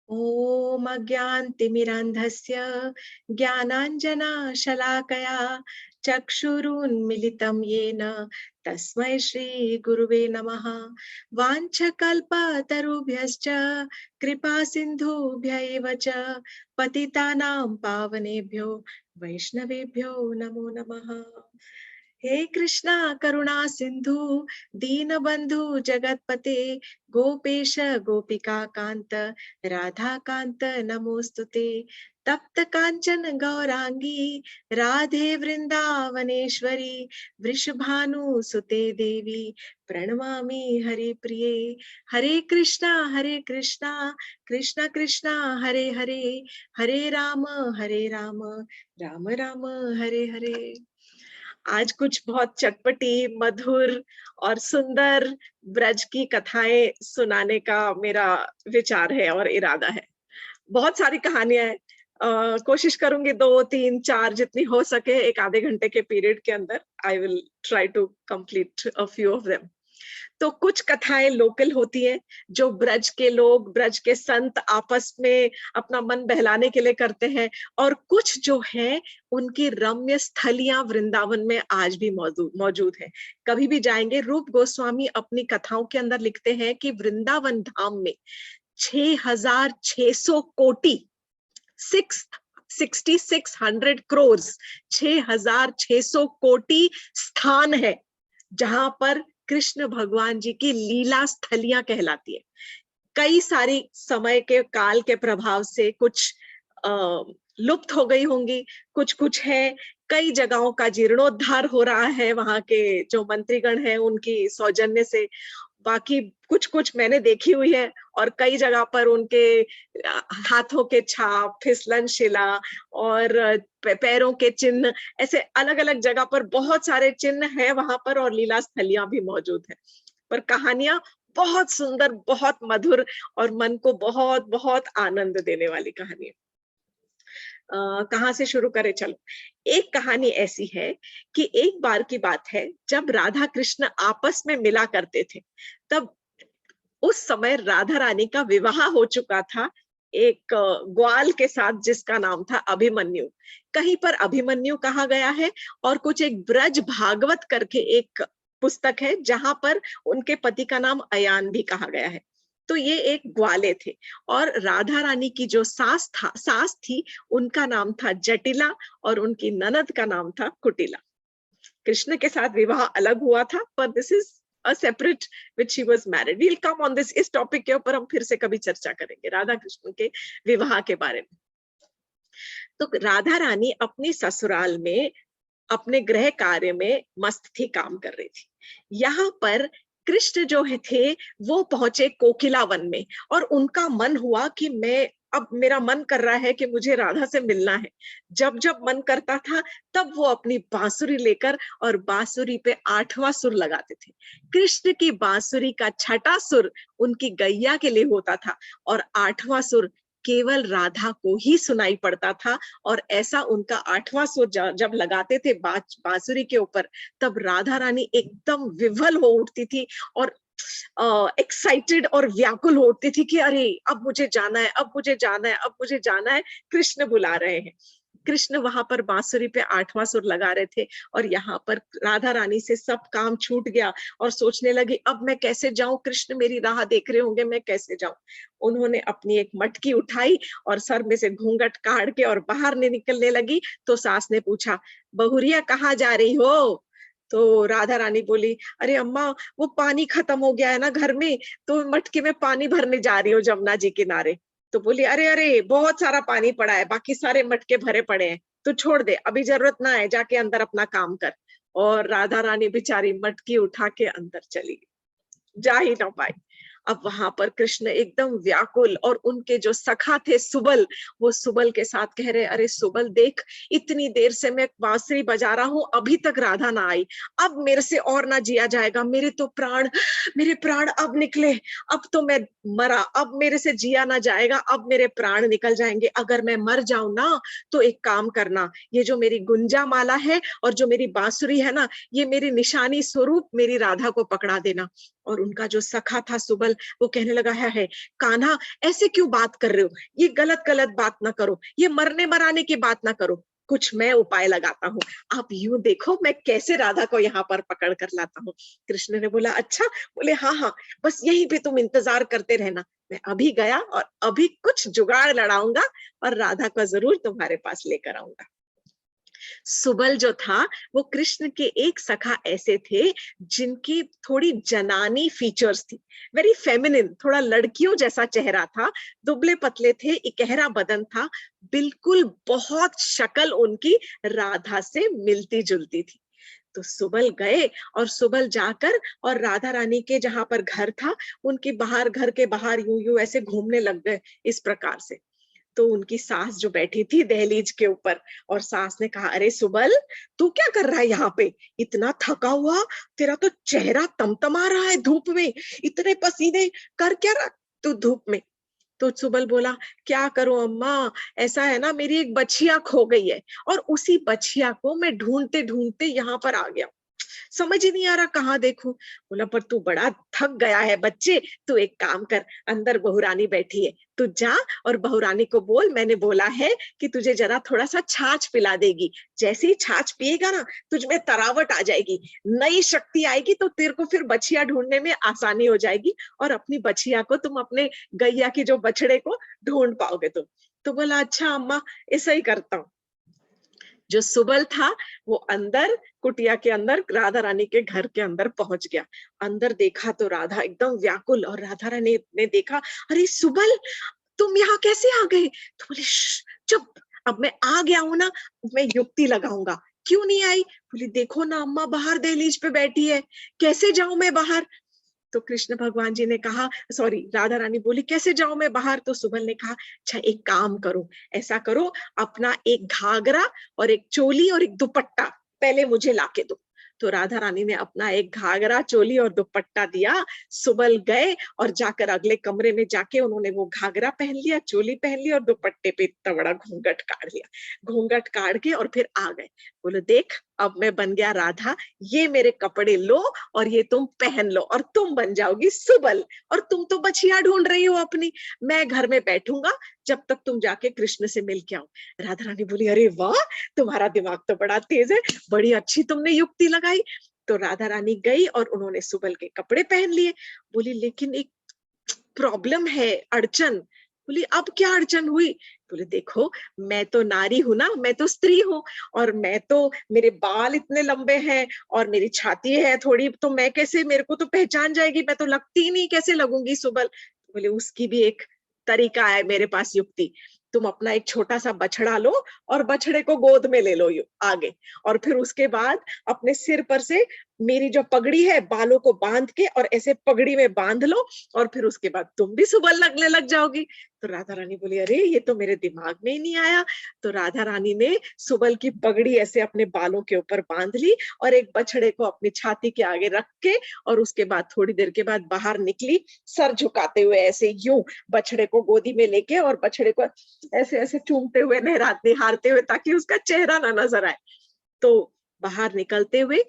ॐ अज्ञानतिमिरान्धस्य ज्ञानाञ्जनशलाकया चक्षुरुन्मिलितं येन तस्मै श्रीगुरुवे नमः। वाञ्छकल्पतरुभ्यश्च कृपासिन्धुभ्य एव च पतितानां पावनेभ्यो वैष्णवेभ्यो नमो नमः। हे कृष्णा करुणा सिंधु दीनबंधु जगतपते गोपेश गोपिका कांत राधा कांत नमोस्तुते। तप्त कांचन गौरांगी राधे वृंदावनेश्वरी वृषभानु सुते देवी प्रणमामि हरिप्रिये। हरे कृष्णा कृष्णा कृष्णा हरे हरे, हरे राम राम राम हरे हरे। आज कुछ बहुत चटपटी, मधुर और सुंदर ब्रज की कथाएं सुनाने का मेरा विचार है और इरादा है। बहुत सारी कहानियां हैं। कोशिश करूंगी 2, 3, 4 जितनी हो सके एक आधे घंटे के पीरियड के अंदर I will try to complete a few of them. तो कुछ कथाएं लोकल होती हैं जो ब्रज के लोग, ब्रज के संत आपस में अपना मन बहलाने के लिए करते हैं, और कुछ जो है उनकी रम्य स्थलियां वृंदावन में आज भी मौजूद है। कभी भी जाएंगे, रूप गोस्वामी अपनी कथाओं के अंदर लिखते हैं कि वृंदावन धाम में 6600 कोटि 6600 crores 6600 कोटि स्थान है जहां पर कृष्ण भगवान जी की लीला स्थलियां कहलाती है। कई सारी समय के काल के प्रभाव से कुछ लुप्त हो गई होंगी, कुछ कुछ है। कई जगहों का जीर्णोद्धार हो रहा है वहां के जो मंत्रीगण हैं उनकी सौजन्य से। बाकी कुछ कुछ मैंने देखी हुई है, और कई जगह पर उनके हाथों के छाप, फिसलन शिला और पैरों के चिन्ह, ऐसे अलग अलग जगह पर बहुत सारे चिन्ह हैं वहां पर, और लीला स्थलियां भी मौजूद है। पर कहानियां बहुत सुंदर, बहुत मधुर और मन को बहुत बहुत आनंद देने वाली कहानी है। कहाँ से शुरू करें? चलो, एक कहानी ऐसी है कि एक बार की बात है जब राधा कृष्ण आपस में मिला करते थे। तब उस समय राधा रानी का विवाह हो चुका था एक ग्वाल के साथ जिसका नाम था अभिमन्यु। कहीं पर अभिमन्यु कहा गया है, और कुछ एक ब्रज भागवत करके एक पुस्तक है जहां पर उनके पति का नाम अयान भी कहा गया है। तो ये एक ग्वाले थे, और राधा रानी की जो सास थी उनका नाम था जटिला, और उनकी ननद का नाम था कुटिला। कृष्ण के साथ विवाह अलग हुआ था, पर this is a separate which she was married. We'll come on this. इस टॉपिक के ऊपर हम फिर से कभी चर्चा करेंगे राधा कृष्ण के विवाह के बारे में। तो राधा रानी अपनी ससुराल में अपने गृह कार्य में मस्त थी, काम कर रही थी। यहाँ पर कृष्ण जो थे वो पहुंचे कोकिला वन में, और उनका मन हुआ कि मैं अब मेरा मन कर रहा है कि मुझे राधा से मिलना है। जब जब मन करता था तब वो अपनी बांसुरी लेकर और बांसुरी पे 8वां सुर लगाते थे। कृष्ण की बांसुरी का 6ठा सुर उनकी गैया के लिए होता था, और 8वां सुर केवल राधा को ही सुनाई पड़ता था। और ऐसा उनका 8वां सुर जब लगाते थे बांसुरी के ऊपर, तब राधा रानी एकदम विवल हो उठती थी और एक्साइटेड और व्याकुल हो उठती थी कि अरे अब मुझे जाना है, अब मुझे जाना है, अब मुझे जाना है, कृष्ण बुला रहे हैं। कृष्ण वहां पर बांसुरी पे 8वां सुर लगा रहे थे, और यहाँ पर राधा रानी से सब काम छूट गया और सोचने लगी अब मैं कैसे जाऊं, कृष्ण मेरी राह देख रहे होंगे, मैं कैसे जाऊं। उन्होंने अपनी एक मटकी उठाई और सर में से घूंघट काढ़ के और बाहर निकलने लगी। तो सास ने पूछा, बहुरिया कहाँ जा रही हो? तो राधा रानी बोली, अरे अम्मा वो पानी खत्म हो गया है ना घर में, तो मटके में पानी भरने जा रही हो जमुना जी किनारे। तो बोली, अरे अरे बहुत सारा पानी पड़ा है, बाकी सारे मटके भरे पड़े हैं, तो छोड़ दे, अभी जरूरत ना है, जाके अंदर अपना काम कर। और राधा रानी बेचारी मटकी उठा के अंदर चली गई, जा ही ना पाई। अब वहां पर कृष्ण एकदम व्याकुल, और उनके जो सखा थे सुबल, वो सुबल के साथ कह रहे, अरे सुबल देख, इतनी देर से मैं बांसुरी बजा रहा हूँ, अभी तक राधा ना आई, अब मेरे से और ना जिया जाएगा, मेरे प्राण अब निकले, अब तो मैं मरा, अब मेरे से जिया ना जाएगा, अब मेरे प्राण निकल जाएंगे। अगर मैं मर जाऊं ना तो एक काम करना, ये जो मेरी गुंजा माला है और जो मेरी बांसुरी है ना, ये मेरी निशानी स्वरूप मेरी राधा को पकड़ा देना, और उनका जो सखा था सुबल, वो कहने लगा है कान्हा ऐसे क्यों बात कर रहे हो, ये गलत गलत बात ना करो, ये मरने मराने की बात ना करो, कुछ मैं उपाय लगाता हूँ, आप यूं देखो मैं कैसे राधा को यहाँ पर पकड़ कर लाता हूँ। कृष्ण ने बोला अच्छा, बोले हाँ हाँ, बस यहीं पे तुम इंतजार करते रहना, मैं अभी गया और अभी कुछ जुगाड़ लड़ाऊंगा और राधा को जरूर तुम्हारे पास लेकर आऊंगा। सुबल जो था वो कृष्ण के एक सखा ऐसे थे जिनकी थोड़ी जनानी फीचर्स थी, वेरी फेमिनिन, थोड़ा लड़कियों जैसा चेहरा था, दुबले पतले थे, इकहरा बदन था, बिल्कुल बहुत शक्ल उनकी राधा से मिलती जुलती थी। तो सुबल गए और सुबल जाकर और राधा रानी के जहां पर घर था उनके बाहर, घर के बाहर यूं यूं ऐसे घूमने लग गए इस प्रकार से। तो उनकी सास जो बैठी थी दहलीज के ऊपर, और सास ने कहा अरे सुबल, तू क्या कर रहा है यहाँ पे, इतना थका हुआ, तेरा तो चेहरा तमतमा रहा है धूप में, इतने पसीने कर क्या रहा तू धूप में। तो सुबल बोला क्या करूं अम्मा, ऐसा है ना मेरी एक बछिया खो गई है और उसी बछिया को मैं ढूंढते ढूंढते यहाँ पर आ गया, समझ ही नहीं आ रहा कहाँ देखूं। बोला पर तू बड़ा थक गया है बच्चे, तू एक काम कर, अंदर बहुरानी बैठी है, तू जा और बहुरानी को बोल मैंने बोला है कि तुझे जरा थोड़ा सा छाछ पिला देगी, जैसे ही छाछ पिएगा ना तुझ में तरावट आ जाएगी, नई शक्ति आएगी, तो तेरे को फिर बछिया ढूंढने में आसानी हो जाएगी और अपनी बछिया को तुम अपने गैया की जो बछड़े को ढूंढ पाओगे तुम। तो बोला अच्छा अम्मा, ऐसा ही करता हूँ। जो सुबल था वो अंदर कुटिया के अंदर राधा रानी के घर के अंदर पहुंच गया। अंदर देखा तो राधा एकदम व्याकुल, और राधा रानी ने देखा अरे सुबल, तुम यहाँ कैसे आ गए। तो बोले चुप, अब मैं आ गया हूं ना, मैं युक्ति लगाऊंगा। क्यों नहीं आई। बोली देखो ना अम्मा बाहर दहलीज पे बैठी है, कैसे जाऊं मैं बाहर। तो कृष्ण भगवान जी ने कहा, सॉरी राधा रानी बोली कैसे जाऊं मैं बाहर। तो सुबल ने कहा अच्छा एक काम करो, ऐसा करो अपना एक घाघरा और एक चोली और एक दुपट्टा पहले मुझे लाके दो। तो राधा रानी ने अपना एक घाघरा चोली और दुपट्टा दिया। सुबल गए और जाकर अगले कमरे में जाके उन्होंने वो घाघरा पहन लिया, चोली पहन ली और दुपट्टे पे इतना बड़ा घूंघट काट लिया। घूंघट काट के और फिर आ गए। बोले देख अब मैं बन गया राधा, ये मेरे कपड़े लो और ये तुम पहन लो और तुम बन जाओगी सुबल, और तुम तो बछिया ढूंढ रही हो अपनी, मैं घर में बैठूंगा जब तक तुम जाके कृष्ण से मिल के आओ। राधा रानी बोली अरे वाह, तुम्हारा दिमाग तो बड़ा तेज है, बड़ी अच्छी तुमने युक्ति लगाई। तो राधा रानी गई और उन्होंने सुबल के कपड़े पहन लिए। बोली लेकिन एक प्रॉब्लम है, अड़चन। बोली अब क्या अड़चन हुई। बोले देखो मैं तो नारी हूं ना, मैं तो स्त्री हूँ, और मैं तो, मेरे बाल इतने लंबे हैं और मेरी छाती है थोड़ी, तो मैं कैसे, मेरे को तो पहचान जाएगी, मैं तो लगती ही नहीं, कैसे लगूंगी सुबल। बोले उसकी भी एक तरीका है मेरे पास युक्ति, तुम अपना एक छोटा सा बछड़ा लो और बछड़े को गोद में ले लो आगे, और फिर उसके बाद अपने सिर पर से मेरी जो पगड़ी है बालों को बांध के और ऐसे पगड़ी में बांध लो, और फिर उसके बाद तुम भी सुबल लगने लग जाओगी। तो राधा रानी बोली अरे ये तो मेरे दिमाग में ही नहीं आया। तो राधा रानी ने सुबल की पगड़ी ऐसे अपने बालों के ऊपर बांध ली और एक बछड़े को अपनी छाती के आगे रख के, और उसके बाद थोड़ी देर के बाद बाहर निकली, सर झुकाते हुए ऐसे यूं बछड़े को गोदी में लेके और बछड़े को ऐसे ऐसे चूमते हुए, निहारते हुए, ताकि उसका चेहरा ना नजर आए। तो बाहर निकलते हुए,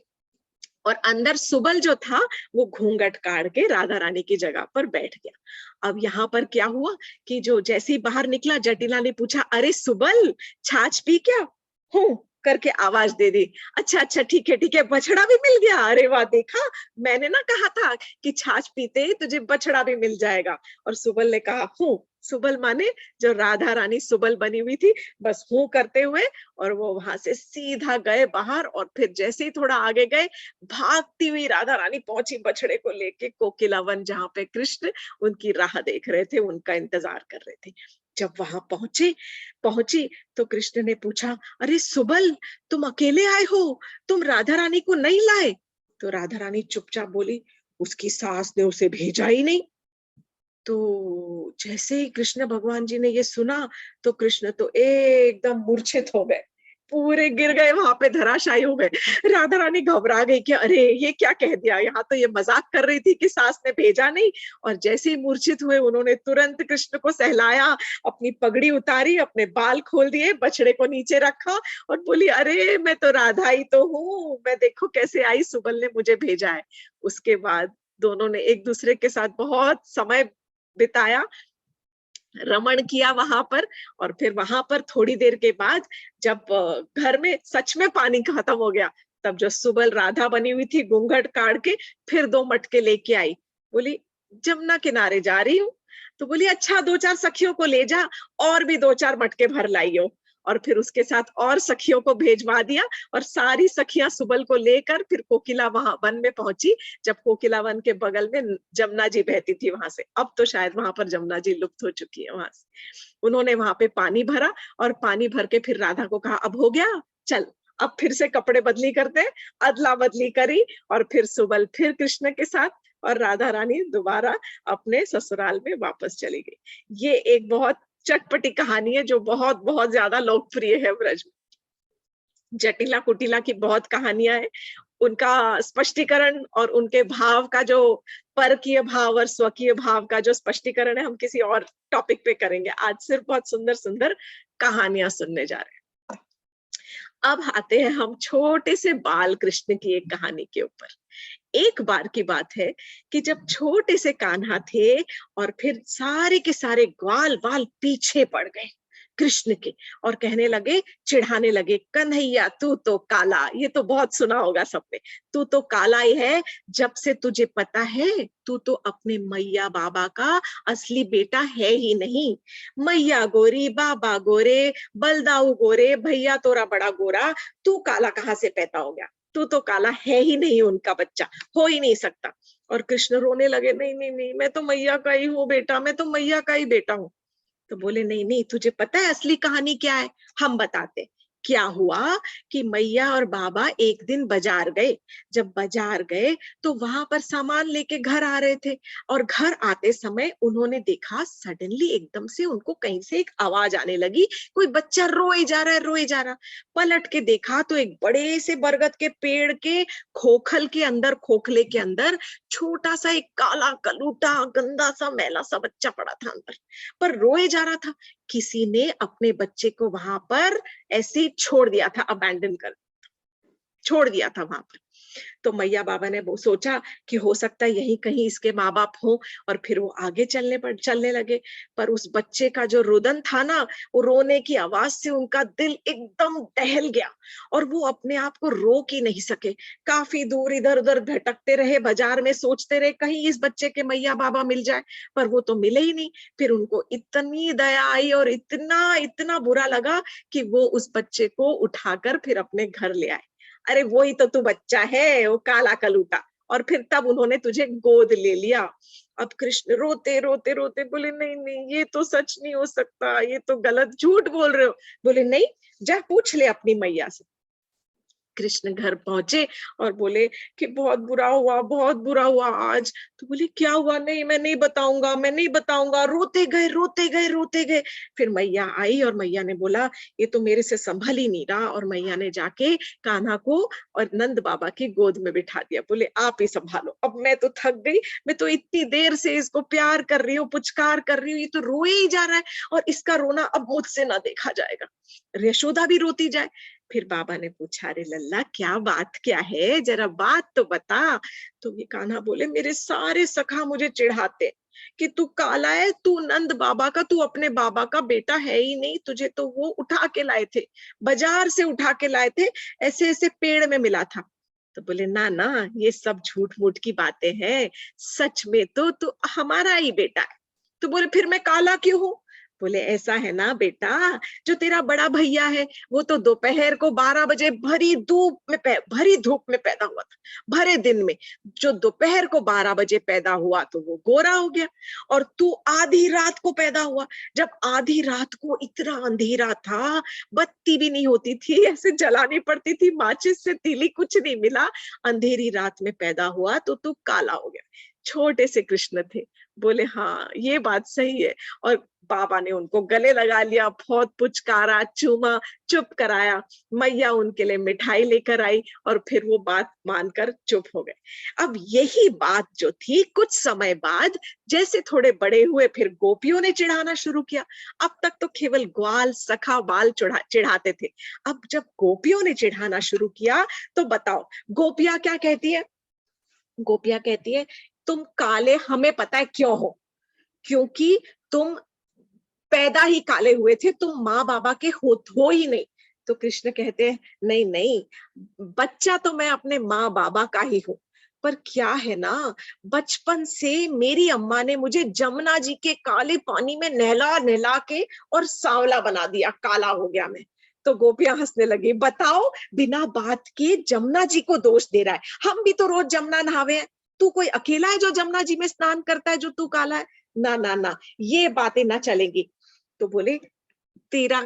और अंदर सुबल जो था वो घूंघट काट के राधा रानी की जगह पर बैठ गया। अब यहाँ पर क्या हुआ कि जो जैसे ही बाहर निकला, जटिला ने पूछा अरे सुबल छाछ पी क्या। हूँ करके आवाज दे दी। अच्छा अच्छा ठीक है ठीक है, बछड़ा भी मिल गया, अरे वाह देखा, मैंने ना कहा था कि छाछ पीते ही तुझे बछड़ा भी मिल जाएगा। और सुबल ने कहा हूँ, सुबल माने जो राधा रानी सुबल बनी हुई थी, बस हूँ करते हुए, और वो वहां से सीधा गए बाहर। और फिर जैसे ही थोड़ा आगे गए, भागती हुई राधा रानी पहुंची बछड़े को लेके कोकिलावन, जहां पे कृष्ण उनकी राह देख रहे थे, उनका इंतजार कर रहे थे। जब वहां पहुंची तो कृष्ण ने पूछा अरे सुबल, तुम अकेले आए हो, तुम राधा रानी को नहीं लाए। तो राधा रानी चुपचाप बोली उसकी सास ने उसे भेजा ही नहीं। तो जैसे ही कृष्ण भगवान जी ने ये सुना तो कृष्ण तो एकदम मूर्छित हो गए, पूरे गिर गए, वहां पे धराशायी हो गए। राधा रानी घबरा गई कि अरे ये क्या कह दिया, यहाँ तो ये मजाक कर रही थी कि सास ने भेजा नहीं। और जैसे ही मूर्छित हुए उन्होंने तुरंत कृष्ण को सहलाया, अपनी पगड़ी उतारी, अपने बाल खोल दिए, बछड़े को नीचे रखा और बोली अरे मैं तो राधा ही तो हूँ, मैं देखो कैसे आई, सुबल ने मुझे भेजा है। उसके बाद दोनों ने एक दूसरे के साथ बहुत समय बिताया, रमण किया वहां पर। और फिर वहां पर थोड़ी देर के बाद जब घर में सच में पानी खत्म हो गया, तब जो सुबल राधा बनी हुई थी घूंघट काट के फिर 2 मटके लेके आई। बोली जमुना किनारे जा रही हूँ। तो बोली अच्छा 2-4 सखियों को ले जा, और भी 2-4 मटके भर लाइयो। और फिर उसके साथ और सखियों को भेजवा दिया, और सारी सखियां सुबल को लेकर फिर कोकिला वहां वन में पहुंची। जब कोकिला वन के बगल में जमुना जी बहती थी वहां से, अब तो शायद वहां पर जमुना जी लुप्त हो चुकी है वहां से। उन्होंने वहां पे पानी भरा, और पानी भर के फिर राधा को कहा अब हो गया, चल अब फिर से कपड़े बदली करते। अदला बदली करी, और फिर सुबल फिर कृष्ण के साथ, और राधा रानी दोबारा अपने ससुराल में वापस चली गई। ये एक बहुत चटपटी कहानी है जो बहुत बहुत ज्यादा लोकप्रिय है ब्रज में। जटिला कुटिला की बहुत कहानियां हैं, उनका स्पष्टीकरण और उनके भाव का जो परकीय भाव और स्वकीय भाव का जो स्पष्टीकरण है, हम किसी और टॉपिक पे करेंगे। आज सिर्फ बहुत सुंदर सुंदर कहानियां सुनने जा रहे हैं। अब आते हैं हम छोटे से बाल कृष्ण की एक कहानी के ऊपर। एक बार की बात है कि जब छोटे से कान्हा थे, और फिर सारे के सारे ग्वाल बाल पीछे पड़ गए कृष्ण के, और कहने लगे, चिढ़ाने लगे, कन्हैया तू तो काला। ये तो बहुत सुना होगा सबने, तू तो काला ही है। जब से तुझे पता है, तू तो अपने मैया बाबा का असली बेटा है ही नहीं। मैया गोरी, बाबा गोरे, बलदाऊ गोरे, भैया तोरा बड़ा गोरा, तू काला कहाँ से पैदा हो गया? तू तो काला है ही नहीं, उनका बच्चा हो ही नहीं सकता। और कृष्ण रोने लगे, नहीं नहीं नहीं, मैं तो मैया का ही हूँ बेटा, मैं तो मैया का ही बेटा हूँ। तो बोले नहीं नहीं, तुझे पता है असली कहानी क्या है? हम बताते। क्या हुआ कि मैया और बाबा एक दिन बाजार गए। जब बाजार गए तो वहां पर सामान लेके घर आ रहे थे, और घर आते समय उन्होंने देखा सडनली एकदम से उनको कहीं से एक आवाज आने लगी, कोई बच्चा रोए जा रहा है, रोए जा रहा। पलट के देखा तो एक बड़े से बरगद के पेड़ के खोखल के अंदर, खोखले के अंदर छोटा सा एक काला कलूटा गंदा सा मैला सा बच्चा पड़ा था अंदर, पर रोए जा रहा था। किसी ने अपने बच्चे को वहां पर ऐसे ही छोड़ दिया था, अबैंडन कर छोड़ दिया था वहां पर। तो मैया बाबा ने वो सोचा कि हो सकता है यही कहीं इसके माँ बाप हो, और फिर वो आगे चलने लगे। पर उस बच्चे का जो रुदन था ना, वो रोने की आवाज से उनका दिल एकदम दहल गया, और वो अपने आप को रोक ही नहीं सके। काफी दूर इधर उधर भटकते रहे, बाजार में सोचते रहे कहीं इस बच्चे के मैया बाबा मिल जाए, पर वो तो मिले ही नहीं। फिर उनको इतनी दया आई और इतना इतना बुरा लगा कि वो उस बच्चे को उठाकर फिर अपने घर ले आए। अरे वही तो तू बच्चा है, वो काला कलूटा। और फिर तब उन्होंने तुझे गोद ले लिया। अब कृष्ण रोते रोते रोते बोले, नहीं नहीं, ये तो सच नहीं हो सकता, ये तो गलत, झूठ बोल रहे हो। बोले नहीं, जा पूछ ले अपनी मैया से। कृष्ण घर पहुंचे और बोले कि बहुत बुरा हुआ, बहुत बुरा हुआ आज। तो बोले क्या हुआ? नहीं मैं नहीं बताऊंगा, मैं नहीं बताऊंगा। रोते गए रोते गए रोते गए। फिर मैया आई और मैया ने बोला ये तो मेरे से संभल ही नहीं रहा, और मैया ने जाके कान्हा को और नंद बाबा की गोद में बिठा दिया। बोले आप ही संभालो, अब मैं तो थक गई, मैं तो इतनी देर से इसको प्यार कर रही हूँ, पुचकार कर रही हूँ, ये तो रोए ही जा रहा है, और इसका रोना अब मुझसे ना देखा जाएगा। यशोदा भी रोती जाए। फिर बाबा ने पूछा, अरे लल्ला क्या बात क्या है, जरा बात तो बता। तो ये कान्हा बोले, मेरे सारे सखा मुझे चिढ़ाते कि तू काला है, तू नंद बाबा का, तू अपने बाबा का बेटा है ही नहीं, तुझे तो वो उठा के लाए थे, बाजार से उठा के लाए थे, ऐसे ऐसे पेड़ में मिला था। तो बोले ना ना, ये सब झूठ मूठ की बातें हैं, सच में तो तू हमारा ही बेटा है। तो बोले फिर मैं काला क्यों हूं? बोले ऐसा है ना बेटा, जो तेरा बड़ा भैया है वो तो दोपहर को 12 बजे भरी धूप में पैदा हुआ था, भरे दिन में। जो दोपहर को 12 बजे पैदा हुआ तो वो गोरा हो गया, और तू आधी रात को पैदा हुआ, जब आधी रात को इतना अंधेरा था, बत्ती भी नहीं होती थी, ऐसे जलानी पड़ती थी माचिस से, तीली कुछ नहीं मिला, अंधेरी रात में पैदा हुआ तो तू काला हो गया। छोटे से कृष्ण थे। बोले हाँ ये बात सही है। और बाबा ने उनको गले लगा लिया, बहुत पुचकारा, चूमा, चुप कराया। मैया उनके लिए मिठाई लेकर आई, और फिर वो बात मानकर चुप हो गए। अब यही बात जो थी, कुछ समय बाद जैसे थोड़े बड़े हुए, फिर गोपियों ने चिढ़ाना शुरू किया। अब तक तो केवल ग्वाल सखा बाल चिढ़ाते थे, अब जब गोपियों ने चिढ़ाना शुरू किया तो बताओ गोपियां क्या कहती है? गोपियां कहती है तुम काले हमें पता है क्यों हो, क्योंकि तुम पैदा ही काले हुए थे, तुम माँ बाबा के हो ही नहीं। तो कृष्ण कहते हैं नहीं नहीं, बच्चा तो मैं अपने माँ बाबा का ही हूँ, पर क्या है ना, बचपन से मेरी अम्मा ने मुझे जमुना जी के काले पानी में नहला नहला के और सांवला बना दिया, काला हो गया मैं। तो गोपियां हंसने लगी, बताओ बिना बात के जमुना जी को दोष दे रहा है, हम भी तो रोज जमुना नहावे हैं, तू कोई अकेला है जो जमुना जी में स्नान करता है जो तू काला है? ना ना ना, ये बातें ना चलेंगी। तो बोले तेरा,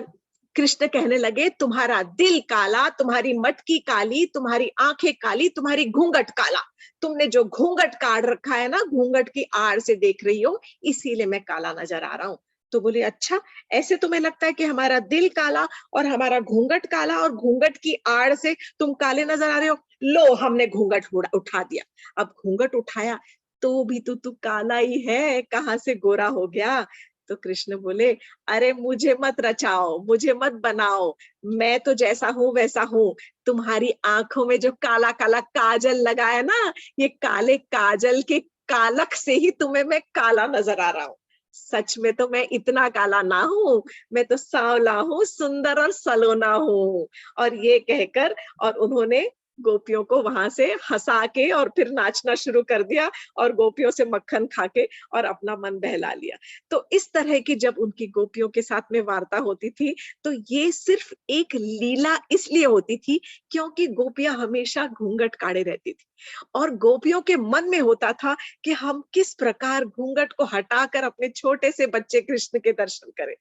कृष्ण कहने लगे तुम्हारा दिल काला, तुम्हारी मटकी काली, तुम्हारी आंखें काली, तुम्हारी घूंघट काला, तुमने जो घूंघट काट रखा है ना, घूंघट की आड़ से देख रही हो, इसीलिए मैं काला नजर आ रहा हूं। तो बोले अच्छा, ऐसे तुम्हें लगता है कि हमारा दिल काला और हमारा घूंघट काला और घूंघट की आड़ से तुम काले नजर आ रहे हो? लो हमने घूंघट उठा दिया। अब घूंघट उठाया तो भी तू काला ही है, कहाँ से गोरा हो गया? तो कृष्ण बोले अरे मुझे मत रचाओ, मुझे मत बनाओ, मैं तो जैसा हूं वैसा हूं। तुम्हारी आंखों में जो काला काला काजल लगा है ना, ये काले काजल के कालक से ही तुम्हें मैं काला नजर आ रहा हूं। सच में तो मैं इतना काला ना हूं, मैं तो सांवला हूँ, सुंदर और सलोना हूँ। और ये कहकर और उन्होंने गोपियों को वहां से हंसा के और फिर नाचना शुरू कर दिया और गोपियों से मक्खन खा के और अपना मन बहला लिया। तो इस तरह की जब उनकी गोपियों के साथ में वार्ता होती थी, तो ये सिर्फ एक लीला इसलिए होती थी क्योंकि गोपियां हमेशा घूंघट काढ़े रहती थी और गोपियों के मन में होता था कि हम किस प्रकार घूंघट को हटाकर अपने छोटे से बच्चे कृष्ण के दर्शन करें।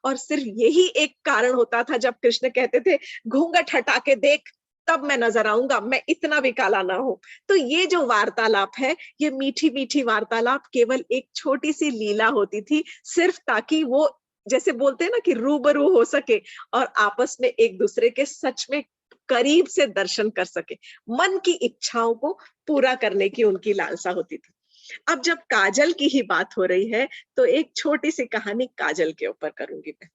और सिर्फ यही एक कारण होता था जब कृष्ण कहते थे घूंघट हटा के देख, तब मैं नजर आऊंगा, मैं इतना भी काला ना हूं। तो ये जो वार्तालाप है, ये मीठी मीठी वार्तालाप केवल एक छोटी सी लीला होती थी, सिर्फ ताकि वो जैसे बोलते हैं ना कि रूबरू हो सके और आपस में एक दूसरे के सच में करीब से दर्शन कर सके, मन की इच्छाओं को पूरा करने की उनकी लालसा होती थी। अब जब काजल की ही बात हो रही है, तो एक छोटी सी कहानी काजल के ऊपर करूंगी मैं।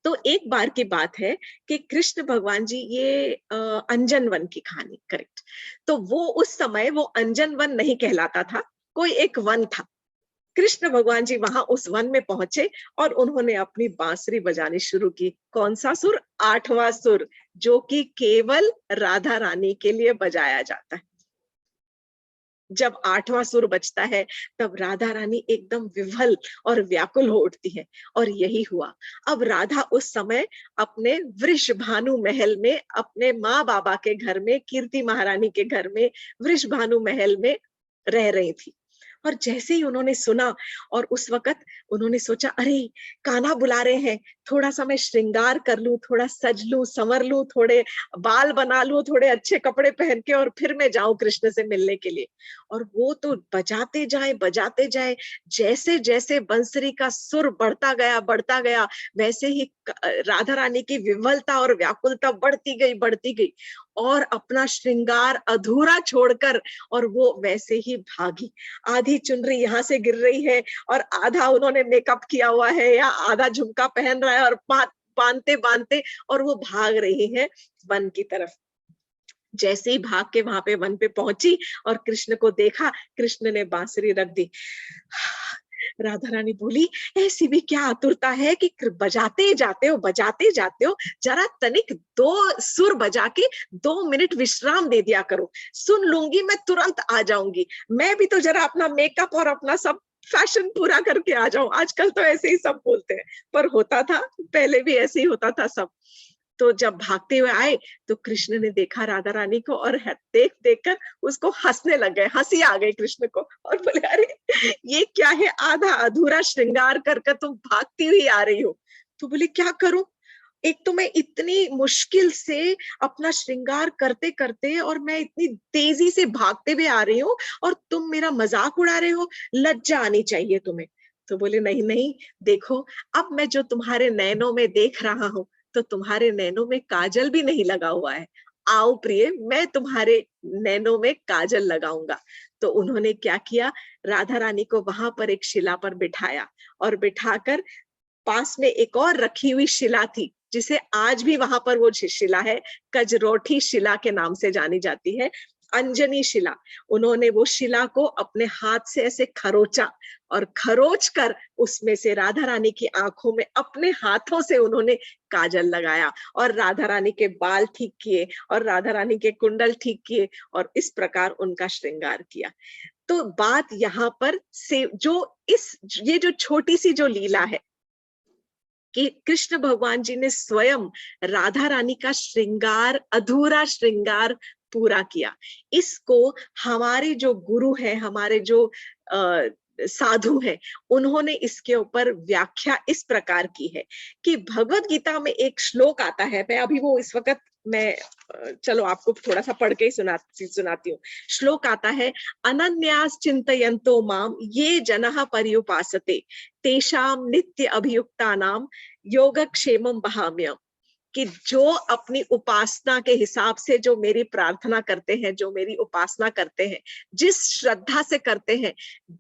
तो एक बार की बात है कि कृष्ण भगवान जी, ये अंजन वन की कहानी, करेक्ट। तो वो उस समय वो अंजन वन नहीं कहलाता था, कोई एक वन था। कृष्ण भगवान जी वहां उस वन में पहुंचे और उन्होंने अपनी बांसुरी बजानी शुरू की। कौन सा सुर? आठवां सुर, जो कि केवल राधा रानी के लिए बजाया जाता है। जब आठवां सुर बजता है तब राधा रानी एकदम विह्वल और व्याकुल हो उठती है। और यही हुआ। अब राधा उस समय अपने वृषभानु महल में, अपने माँ बाबा के घर में, कीर्ति महारानी के घर में वृषभानु महल में रह रही थी। और जैसे ही उन्होंने सुना और उस वक्त उन्होंने सोचा अरे कान्हा बुला रहे हैं, थोड़ा सा मैं श्रृंगार कर लूं, थोड़ा सज लूं, संवर लूं, थोड़े बाल बना लूं, थोड़े अच्छे कपड़े पहन के और फिर मैं जाऊं कृष्ण से मिलने के लिए। और वो तो बजाते जाए, जैसे जैसे बंसरी का सुर बढ़ता गया, वैसे ही राधा रानी की विह्वलता और व्याकुलता बढ़ती गई और अपना श्रृंगार अधूरा छोड़कर और वो वैसे ही भागी। आधी चुनरी यहाँ से गिर रही है और आधा उन्होंने मेकअप किया हुआ है या आधा झुमका पहन रहा है और बांधते बांधते और वो भाग रही है वन की तरफ। जैसे ही भाग के वहां पे वन पे पहुंची और कृष्ण को देखा, कृष्ण ने बांसुरी रख दी। राधा रानी बोली ऐसी भी क्या आतुरता है कि बजाते जाते हो, जरा तनिक दो सुर बजा के 2 मिनट विश्राम दे दिया करो, सुन लूंगी मैं, तुरंत आ जाऊंगी। मैं भी तो जरा अपना मेकअप और अपना सब फैशन पूरा करके आ जाऊं। आजकल तो ऐसे ही सब बोलते हैं, पर होता था पहले भी ऐसे ही होता था सब। तो जब भागते हुए आए तो कृष्ण ने देखा राधा रानी को और देख देख कर उसको हंसने लग गए, हंसी आ गई कृष्ण को और बोले अरे ये क्या है, आधा अधूरा श्रृंगार कर तुम भागती हुई आ रही हो। तो बोले क्या करूं, एक तो मैं इतनी मुश्किल से अपना श्रृंगार करते करते और मैं इतनी तेजी से भागते हुए आ रही हूँ और तुम मेरा मजाक उड़ा रहे हो, लज्जा आनी चाहिए तुम्हें। तो बोले नहीं नहीं, देखो अब मैं जो तुम्हारे नैनों में देख रहा हूँ, तो तुम्हारे नैनों में काजल भी नहीं लगा हुआ है। आओ प्रिय, मैं तुम्हारे नैनों में काजल लगाऊंगा। तो उन्होंने क्या किया, राधा रानी को वहां पर एक शिला पर बिठाया और बिठाकर पास में एक और रखी हुई शिला थी, जिसे आज भी वहां पर वो शिला है, कजरोठी शिला के नाम से जानी जाती है। अंजनी शिला, उन्होंने वो शिला को अपने हाथ से ऐसे खरोचा और खरोच कर उसमें से राधा रानी की आंखों में अपने हाथों से उन्होंने काजल लगाया और राधा रानी के बाल ठीक किए और राधा रानी के कुंडल ठीक किए और इस प्रकार उनका श्रृंगार किया। तो बात यहाँ पर से ये जो छोटी सी जो लीला है कि कृष्ण भगवान जी ने स्वयं राधा रानी का श्रृंगार, अधूरा श्रृंगार पूरा किया, इसको हमारे जो गुरु हैं, हमारे जो साधु हैं, उन्होंने इसके ऊपर व्याख्या इस प्रकार की है कि भगवत गीता में एक श्लोक आता है, मैं अभी वो इस वक्त मैं चलो आपको थोड़ा सा पढ़ के ही सुनाती हूँ। श्लोक आता है, अनन्यास चिंतयन्तो माम ये जनः पर्युपासते तेषाम नित्य अभियुक्तानाम योगक्षेमम वहाम्यहम्, कि जो अपनी उपासना के हिसाब से जो मेरी प्रार्थना करते हैं, जो मेरी उपासना करते हैं, जिस श्रद्धा से करते हैं,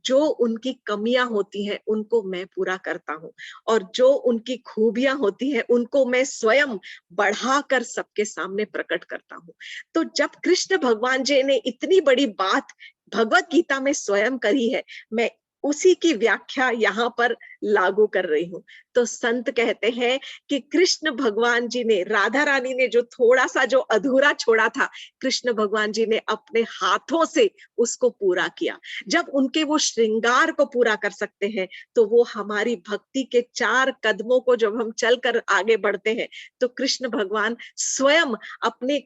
जो उनकी कमियां होती हैं उनको मैं पूरा करता हूँ और जो उनकी खूबियां होती हैं उनको मैं स्वयं बढ़ाकर सबके सामने प्रकट करता हूँ। तो जब कृष्ण भगवान जी ने इतनी बड़ी बात भगवत गीता में स्वयं करी है, मैं उसी की व्याख्या यहाँ पर लागू कर रही हूँ। तो संत कहते हैं कि कृष्ण भगवान जी ने, राधा रानी ने जो थोड़ा सा जो अधूरा छोड़ा था, कृष्ण भगवान जी ने अपने हाथों से उसको पूरा किया। जब उनके वो श्रृंगार को पूरा कर सकते हैं, तो वो हमारी भक्ति के 4 कदमों को जब हम चलकर आगे बढ़ते हैं, तो कृष्ण भगवान स्वयं अपने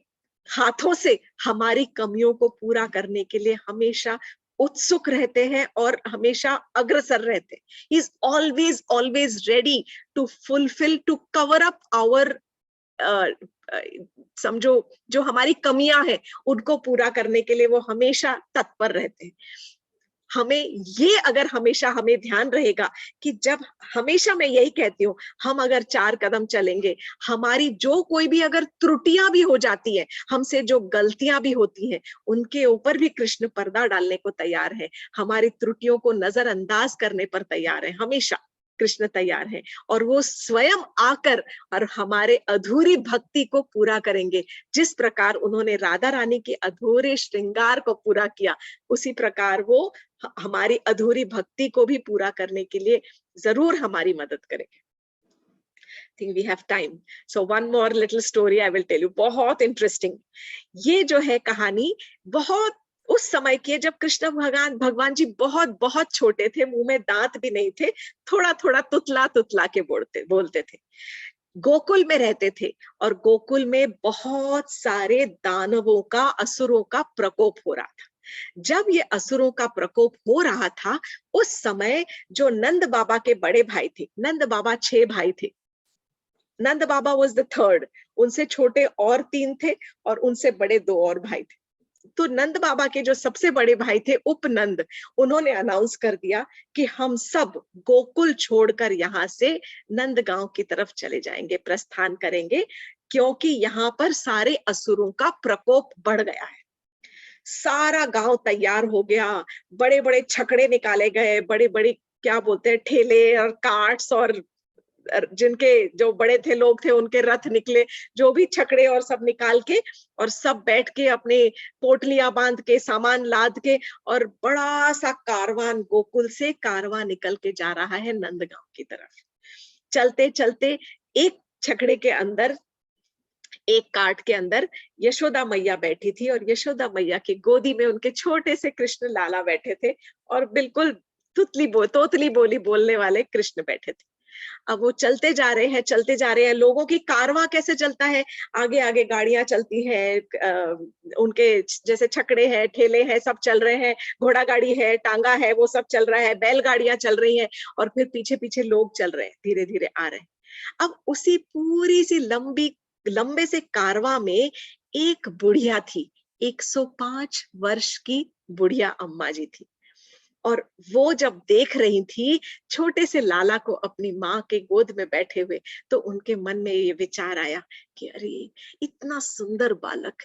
हाथों से हमारी कमियों को पूरा करने के लिए हमेशा उत्सुक रहते हैं और हमेशा अग्रसर रहते हैं। He is always ready to fulfill, to cover up our समझो जो हमारी कमियां हैं उनको पूरा करने के लिए वो हमेशा तत्पर रहते हैं। हमें ये अगर हमेशा हमें ध्यान रहेगा कि जब, हमेशा मैं यही कहती हूँ, हम अगर 4 कदम चलेंगे, हमारी जो कोई भी अगर त्रुटियां भी हो जाती है, हमसे जो गलतियां भी होती हैं, उनके ऊपर भी कृष्ण पर्दा डालने को तैयार है, हमारी त्रुटियों को नजरअंदाज करने पर तैयार है, हमेशा कृष्ण तैयार है और वो स्वयं आकर और हमारे अधूरी भक्ति को पूरा करेंगे। जिस प्रकार उन्होंने राधा रानी के अधूरे श्रृंगार को पूरा किया, उसी प्रकार वो हमारी अधूरी भक्ति को भी पूरा करने के लिए जरूर हमारी मदद करेंगे। Think we have time, so one more little story I will tell you, बहुत इंटरेस्टिंग। ये जो है कहानी बहुत उस समय की, जब कृष्ण भगवान जी बहुत बहुत छोटे थे, मुंह में दांत भी नहीं थे, थोड़ा थोड़ा तुतला तुतला के बोलते थे, गोकुल में रहते थे और गोकुल में बहुत सारे दानवों का, असुरों का प्रकोप हो रहा था। जब ये असुरों का प्रकोप हो रहा था, उस समय जो नंद बाबा के बड़े भाई थे, नंद बाबा 6 भाई थे, नंद बाबा वाज द थर्ड, उनसे छोटे और 3 थे और उनसे बड़े 2 और भाई थे। तो नंद बाबा के जो सबसे बड़े भाई थे उपनंद, उन्होंने अनाउंस कर दिया कि हम सब गोकुल छोड़कर यहाँ से नंदगांव की तरफ चले जाएंगे, प्रस्थान करेंगे, क्योंकि यहाँ पर सारे असुरों का प्रकोप बढ़ गया है। सारा गांव तैयार हो गया, बड़े बड़े छकड़े निकाले गए, बड़े बड़े क्या बोलते हैं, ठेले और कार्ट्स, और जिनके जो बड़े थे लोग थे उनके रथ निकले, जो भी छकड़े और सब निकाल के, और सब बैठ के अपने पोटलियां बांध के, सामान लाद के, और बड़ा सा कारवान, गोकुल से कारवां निकल के जा रहा है नंदगांव की तरफ। चलते चलते एक छकड़े के अंदर, एक काट के अंदर यशोदा मैया बैठी थी और यशोदा मैया की गोदी में उनके छोटे से कृष्ण लाला बैठे थे और बिल्कुल तोतली बोली बोलने वाले कृष्ण बैठे थे। अब वो चलते जा रहे हैं, चलते जा रहे हैं, लोगों की कारवां कैसे चलता है, आगे आगे गाड़ियां चलती हैं, उनके जैसे छकड़े हैं, ठेले हैं, सब चल रहे हैं, घोड़ा गाड़ी है, टांगा है, वो सब चल रहा है, बैलगाड़ियां चल रही हैं, और फिर पीछे पीछे लोग चल रहे हैं, धीरे धीरे आ रहे हैं। अब उसी पूरी सी लंबे से कारवां में एक बुढ़िया थी, 105 वर्ष की बुढ़िया अम्मा जी थी, और वो जब देख रही थी छोटे से लाला को अपनी माँ के गोद में बैठे हुए, तो उनके मन में ये विचार आया कि अरे इतना सुंदर बालक,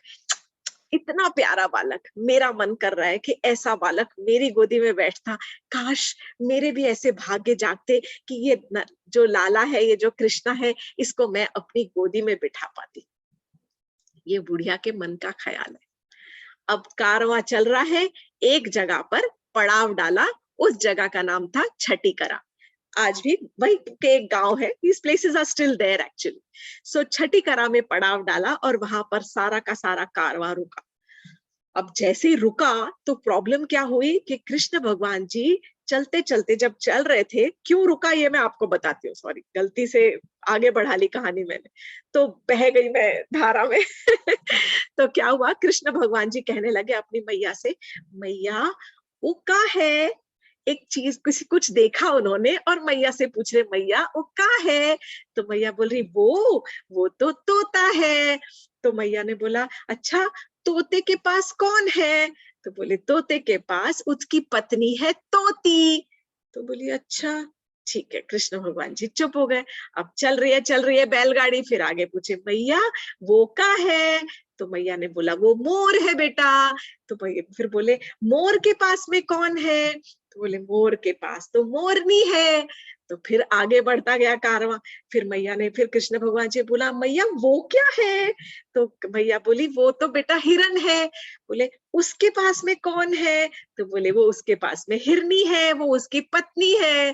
इतना प्यारा बालक, मेरा मन कर रहा है कि ऐसा बालक मेरी गोदी में बैठता, काश मेरे भी ऐसे भाग्य जागते कि ये जो लाला है, ये जो कृष्णा है, इसको मैं अपनी गोदी में बिठा पाती। ये बुढ़िया के मन का ख्याल है। अब कारवां चल रहा है, एक जगह पर पड़ाव डाला, उस जगह का नाम था छठीकरा। आज भी वही के एक गांव है, these places are still there actually. So Chhatikara में पड़ाव डाला और वहां पर सारा का सारा कारवां रुका। अब जैसे ही रुका तो प्रॉब्लम क्या हुई कि कृष्ण भगवान जी चलते चलते जब चल रहे थे, क्यों रुका ये मैं आपको बताती हूँ, सॉरी गलती से आगे बढ़ा ली कहानी मैंने, तो बह गई मैं धारा में। तो क्या हुआ, कृष्ण भगवान जी कहने लगे अपनी मैया से, मैया वो का है, एक चीज कुछ देखा उन्होंने और मैया से पूछ रहे, मैया वो का है, तो मैया बोल रही वो तो तोता है। तो मैया ने बोला, अच्छा तोते के पास कौन है, तो बोले तोते के पास उसकी पत्नी है तोती। तो बोली अच्छा ठीक है। कृष्ण भगवान जी चुप हो गए। अब चल रही है बैलगाड़ी, फिर आगे पूछे, मैया वो का है, तो मैया ने बोला वो मोर है बेटा। तो फिर बोले मोर के पास में कौन है, तो बोले मोर के पास तो मोरनी है। तो फिर आगे बढ़ता गया कारवां। फिर मैया ने फिर कृष्ण भगवान जी बोला, मैया वो क्या है, तो मैया बोली वो तो बेटा हिरन है। बोले उसके पास में कौन है, तो बोले वो उसके पास में हिरनी है, वो उसकी पत्नी है।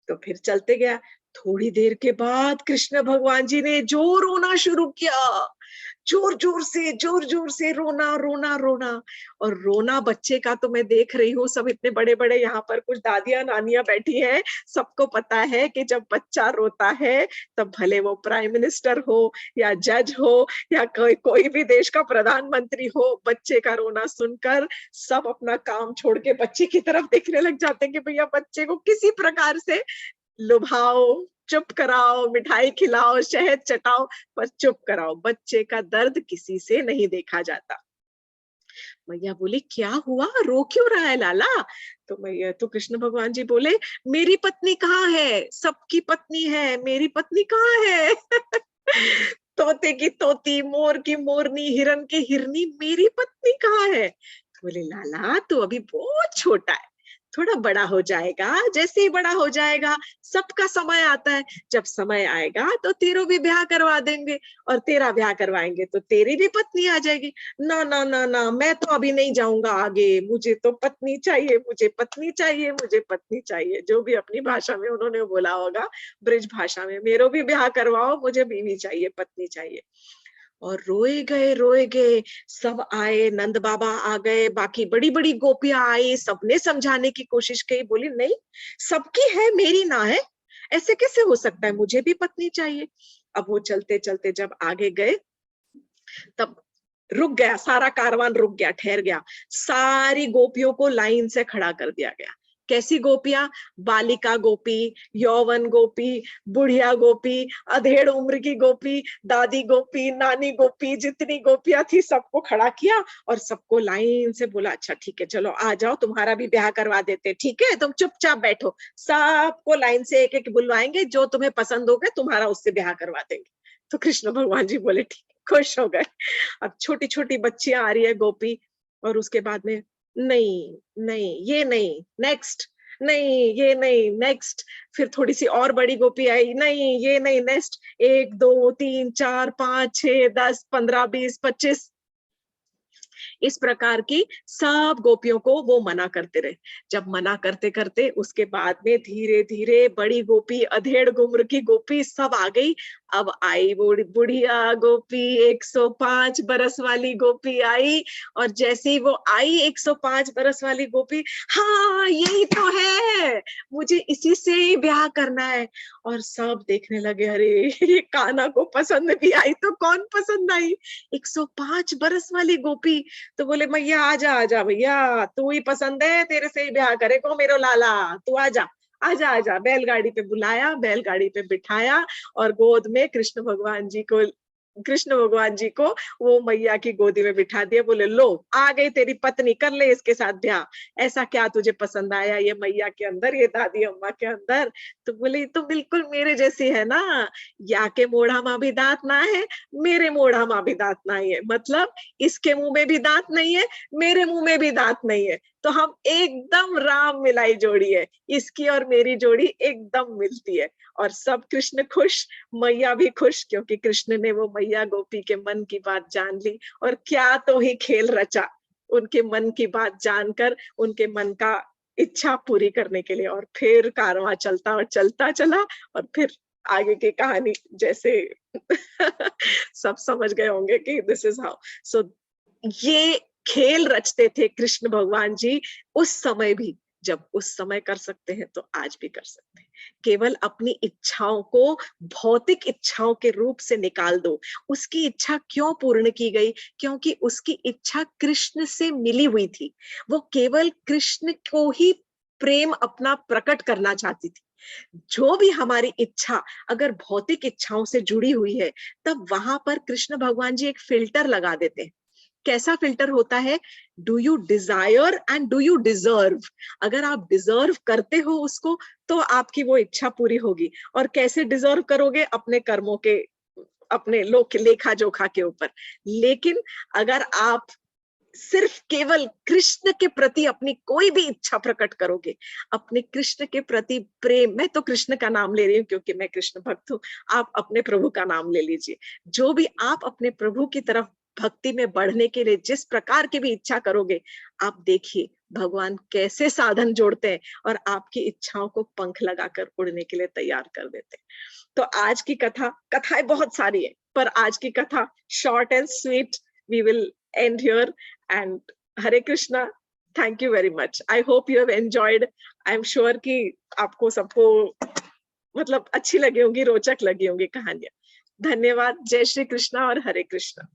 तो फिर चलते गया। थोड़ी देर के बाद कृष्ण भगवान जी ने जोर रोना शुरू किया, जोर जोर से रोना रोना रोना। और रोना बच्चे का तो मैं देख रही हूँ, सब इतने बड़े बड़े यहाँ पर कुछ दादियां नानियां बैठी हैं, सबको पता है कि जब बच्चा रोता है तब भले वो प्राइम मिनिस्टर हो या जज हो या कोई भी देश का प्रधानमंत्री हो, बच्चे का रोना सुनकर सब अपना काम छोड़ के बच्चे की तरफ देखने लग जाते हैं कि भैया बच्चे को किसी प्रकार से लुभाओ, चुप कराओ, मिठाई खिलाओ, शहद चटाओ, पर चुप कराओ। बच्चे का दर्द किसी से नहीं देखा जाता। मैया बोली क्या हुआ, रो क्यों रहा है लाला, तो मैया तो कृष्ण भगवान जी बोले, मेरी पत्नी कहाँ है, सबकी पत्नी है, मेरी पत्नी कहाँ है। तोते की तोती, मोर की मोरनी, हिरन की हिरनी, मेरी पत्नी कहाँ है। तो बोले लाला तू अभी बहुत छोटा है, थोड़ा बड़ा हो जाएगा, जैसे ही बड़ा हो जाएगा सबका समय आता है, जब समय आएगा तो तेरा भी ब्याह करवा देंगे, और तेरा ब्याह करवाएंगे तो तेरी भी पत्नी आ जाएगी। ना ना ना ना, मैं तो अभी नहीं जाऊंगा आगे, मुझे तो पत्नी चाहिए, मुझे पत्नी चाहिए, मुझे पत्नी चाहिए। जो भी अपनी भाषा में उन्होंने बोला होगा, ब्रिज भाषा में, मेरो भी ब्याह करवाओ, मुझे बीवी चाहिए, पत्नी चाहिए। और रोए गए, सब आए, नंद बाबा आ गए, बाकी बड़ी बड़ी गोपियां आई, सबने समझाने की कोशिश की, बोली नहीं सबकी है, मेरी ना है, ऐसे कैसे हो सकता है, मुझे भी पत्नी चाहिए। अब वो चलते चलते जब आगे गए तब रुक गया, सारा कारवान रुक गया, ठहर गया। सारी गोपियों को लाइन से खड़ा कर दिया गया। कैसी गोपियां, बालिका गोपी, यौवन गोपी, बुढ़िया गोपी, अधेड़ उम्र की गोपी, दादी गोपी, नानी गोपी, जितनी गोपियां थी सबको खड़ा किया और सबको लाइन से बोला, अच्छा ठीक है चलो आ जाओ, तुम्हारा भी ब्याह करवा देते, ठीक है तुम चुपचाप बैठो, सबको लाइन से एक एक बुलवाएंगे, जो तुम्हें पसंद होगा तुम्हारा उससे ब्याह करवा देंगे। तो कृष्ण भगवान जी बोले ठीक, खुश हो गए। अब छोटी छोटी बच्चियां आ रही है गोपी, और उसके बाद में नहीं नहीं ये नहीं, नेक्स्ट, नहीं ये नहीं, नेक्स्ट। फिर थोड़ी सी और बड़ी गोपी आई, नहीं ये नहीं, नेक्स्ट। 1 2 3 4 5 6 10 15 20 25, इस प्रकार की सब गोपियों को वो मना करते रहे। जब मना करते करते उसके बाद में धीरे धीरे बड़ी गोपी, अधेड़ उम्र की गोपी सब आ गई। अब आई बुढ़िया गोपी, 105 बरस वाली गोपी आई, और जैसे ही वो आई 105 बरस वाली गोपी, हाँ यही तो है, मुझे इसी से ही ब्याह करना है। और सब देखने लगे, अरे ये कान्हा को पसंद भी आई तो कौन पसंद आई, 105 बरस वाली गोपी। तो बोले मैया आजा भैया, तू ही पसंद है, तेरे से ही ब्याह करेगा मेरो लाला, तू आजा आजा आजा। बैलगाड़ी पे बुलाया, बैलगाड़ी पे बिठाया, और गोद में कृष्ण भगवान जी को वो मैया की गोदी में बिठा दिया। बोले लो आ गई तेरी पत्नी, कर ले इसके साथ ब्याह, ऐसा क्या तुझे पसंद आया ये मैया के अंदर, ये दादी अम्मा के अंदर। तो बोले तो बिल्कुल मेरे जैसी है ना, या के मोढ़ा माँ भी दांत ना है, मेरे मोढ़ा माँ भी दांत ना है, मतलब इसके मुंह में भी दांत नहीं है, मेरे मुंह में भी दांत नहीं है, तो हम एकदम राम मिलाई जोड़ी है, इसकी और मेरी जोड़ी एकदम मिलती है। और सब कृष्ण खुश, मैया भी खुश, क्योंकि कृष्ण ने वो मैया गोपी के मन की बात जान ली, और क्या तो ही खेल रचा। उनके मन की बात जानकर उनके मन का इच्छा पूरी करने के लिए, और फिर कारवां चलता और चलता चला, और फिर आगे की कहानी जैसे सब समझ गए होंगे कि दिस इज हाउ। सो ये खेल रचते थे कृष्ण भगवान जी उस समय भी। जब उस समय कर सकते हैं तो आज भी कर सकते हैं। केवल अपनी इच्छाओं को भौतिक इच्छाओं के रूप से निकाल दो। उसकी इच्छा क्यों पूर्ण की गई? क्योंकि उसकी इच्छा कृष्ण से मिली हुई थी। वो केवल कृष्ण को ही प्रेम अपना प्रकट करना चाहती थी। जो भी हमारी इच्छा अगर भौतिक इच्छाओं से जुड़ी हुई है, तब वहां पर कृष्ण भगवान जी एक फिल्टर लगा देते हैं। कैसा फिल्टर होता है? Do you desire and do you deserve. अगर आप डिजर्व करते हो उसको, तो आपकी वो इच्छा पूरी होगी। और कैसे डिजर्व करोगे? अपने कर्मों के, अपने लेखा जोखा के ऊपर। लेकिन अगर आप सिर्फ केवल कृष्ण के प्रति अपनी कोई भी इच्छा प्रकट करोगे, अपने कृष्ण के प्रति प्रेम, मैं तो कृष्ण का नाम ले रही हूँ क्योंकि मैं कृष्ण भक्त हूँ, आप अपने प्रभु का नाम ले लीजिए। जो भी आप अपने प्रभु की तरफ भक्ति में बढ़ने के लिए जिस प्रकार की भी इच्छा करोगे, आप देखिए भगवान कैसे साधन जोड़ते हैं और आपकी इच्छाओं को पंख लगाकर उड़ने के लिए तैयार कर देते हैं। तो आज की कथाएं बहुत सारी है, पर आज की कथा short and sweet, we will end here, and Hare Krishna, thank you very much. I hope you have enjoyed. I'm sure कि आपको सबको मतलब अच्छी लगी होंगी, रोचक लगी होंगी कहानियां। धन्यवाद। जय श्री कृष्णा और हरे कृष्णा।